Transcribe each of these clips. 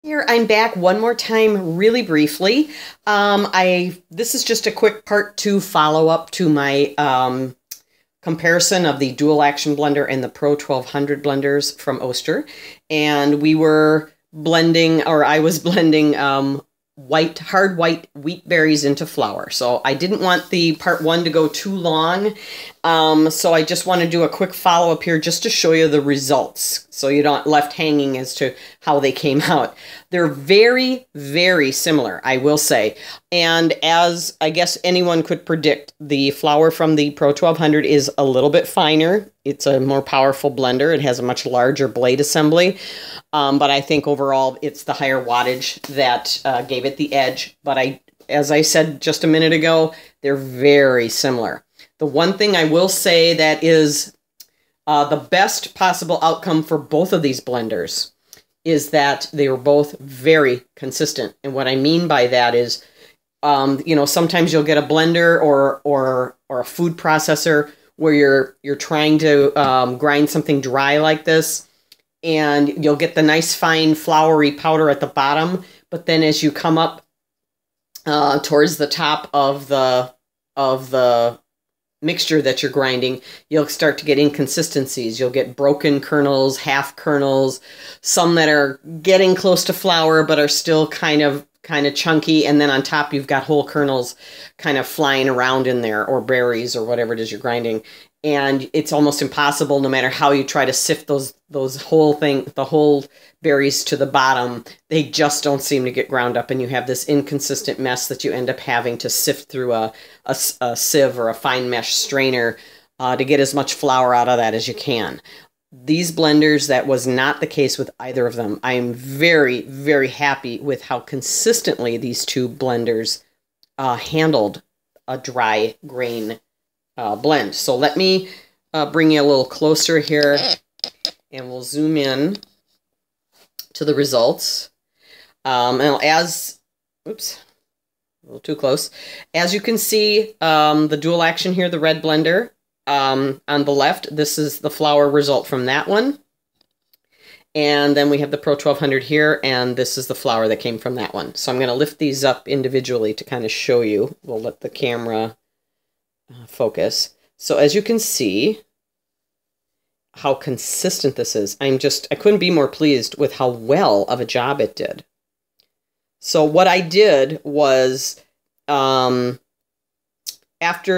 Here I'm back one more time, really briefly. This is just a quick part two follow-up to my comparison of the dual action blender and the Pro 1200 blenders from Oster. And we were blending, or I was blending hard white wheat berries into flour. So I didn't want the part one to go too long. So I just want to do a quick follow-up here just to show you the results, so you're not left hanging as to how they came out. They're very, very similar, I will say. And as I guess anyone could predict, the flour from the Pro 1200 is a little bit finer. It's a more powerful blender. It has a much larger blade assembly. But I think overall it's the higher wattage that gave it the edge. But as I said just a minute ago, they're very similar. The one thing I will say that is the best possible outcome for both of these blenders is that they were both very consistent. And what I mean by that is, sometimes you'll get a blender or a food processor where you're trying to grind something dry like this, and you'll get the nice fine floury powder at the bottom, but then as you come up towards the top of the mixture that you're grinding, you'll start to get inconsistencies. You'll get broken kernels, half kernels, some that are getting close to flour but are still kind of chunky, and then on top you've got whole kernels kind of flying around in there, or berries, or whatever it is you're grinding. And it's almost impossible, no matter how you try to sift the whole berries to the bottom, they just don't seem to get ground up, and you have this inconsistent mess that you end up having to sift through a sieve or a fine mesh strainer to get as much flour out of that as you can. These blenders, that was not the case with either of them. I am very, very happy with how consistently these two blenders handled a dry grain blend. So let me bring you a little closer here, and we'll zoom in to the results. And oops, a little too close. As you can see, the dual action here, the red blender, on the left, this is the flour result from that one. And then we have the Pro 1200 here, and this is the flour that came from that one. So I'm going to lift these up individually to kind of show you. We'll let the camera focus. So as you can see how consistent this is, I couldn't be more pleased with how well of a job it did. So what I did was, after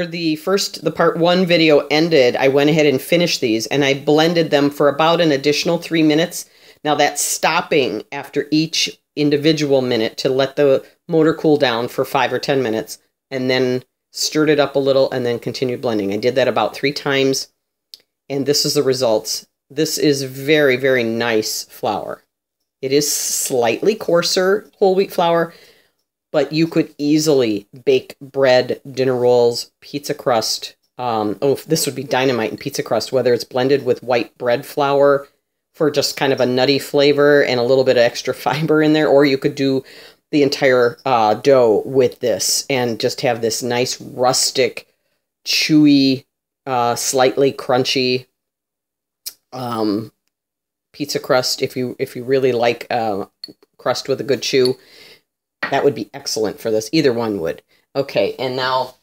the part one video ended, I went ahead and finished these, and I blended them for about an additional 3 minutes. Now that's stopping after each individual minute to let the motor cool down for 5 or 10 minutes, and then stirred it up a little, and then continued blending. I did that about 3 times, and this is the results. This is very, very nice flour. It is slightly coarser whole wheat flour, but you could easily bake bread, dinner rolls, pizza crust. This would be dynamite in pizza crust, whether it's blended with white bread flour for just kind of a nutty flavor and a little bit of extra fiber in there, or you could do the entire dough with this and just have this nice rustic, chewy, slightly crunchy pizza crust. If you really like crust with a good chew, that would be excellent for this. Either one would. Okay, and now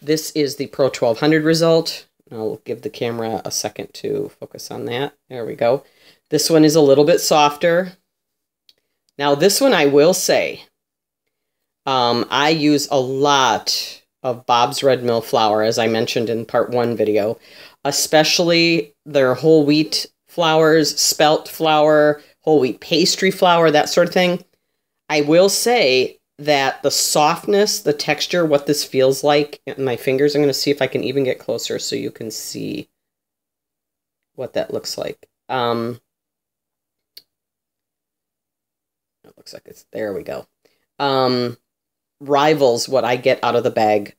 this is the Pro 1200 result. I'll give the camera a second to focus on that. There we go. This one is a little bit softer. Now this one, I will say, I use a lot of Bob's Red Mill flour, as I mentioned in part one video, especially their whole wheat flours, spelt flour, whole wheat pastry flour, that sort of thing. I will say that the softness, the texture, what this feels like in my fingers, I'm going to see if I can even get closer so you can see what that looks like. It looks like there we go. Rivals what I get out of the bag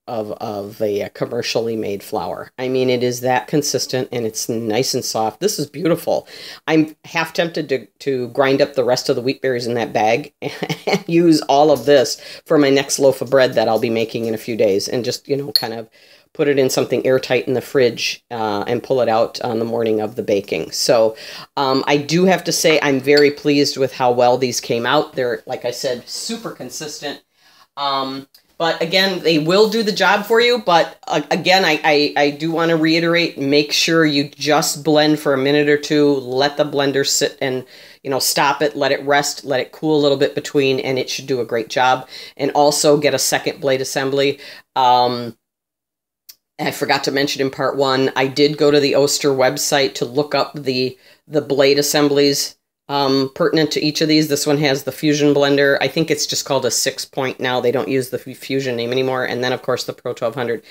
of a commercially made flour. I mean, it is that consistent and it's nice and soft. This is beautiful. I'm half tempted to grind up the rest of the wheat berries in that bag and use all of this for my next loaf of bread that I'll be making in a few days, and just, kind of put it in something airtight in the fridge and pull it out on the morning of the baking. So I do have to say I'm very pleased with how well these came out. They're, like I said, super consistent. But again, they will do the job for you. But again, I do want to reiterate, make sure you just blend for a minute or two, let the blender sit and, stop it, let it rest, let it cool a little bit between, and it should do a great job. And also get a second blade assembly. I forgot to mention in part one, I did go to the Oster website to look up the blade assemblies pertinent to each of these. This one has the Fusion blender. I think it's just called a 6-point now. They don't use the Fusion name anymore. And then, of course, the Pro 1200.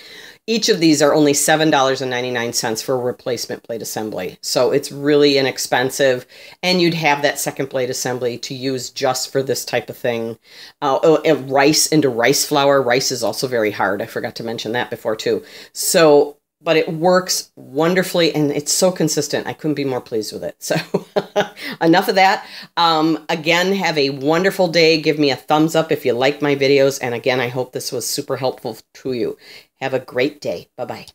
Each of these are only $7.99 for a replacement blade assembly. So it's really inexpensive. And you'd have that second blade assembly to use just for this type of thing. Rice into rice flour. Rice is also very hard. I forgot to mention that before, too. So, but it works wonderfully, and it's so consistent. I couldn't be more pleased with it. So enough of that. Again, have a wonderful day. Give me a thumbs up if you like my videos. And again, I hope this was super helpful to you. Have a great day. Bye-bye.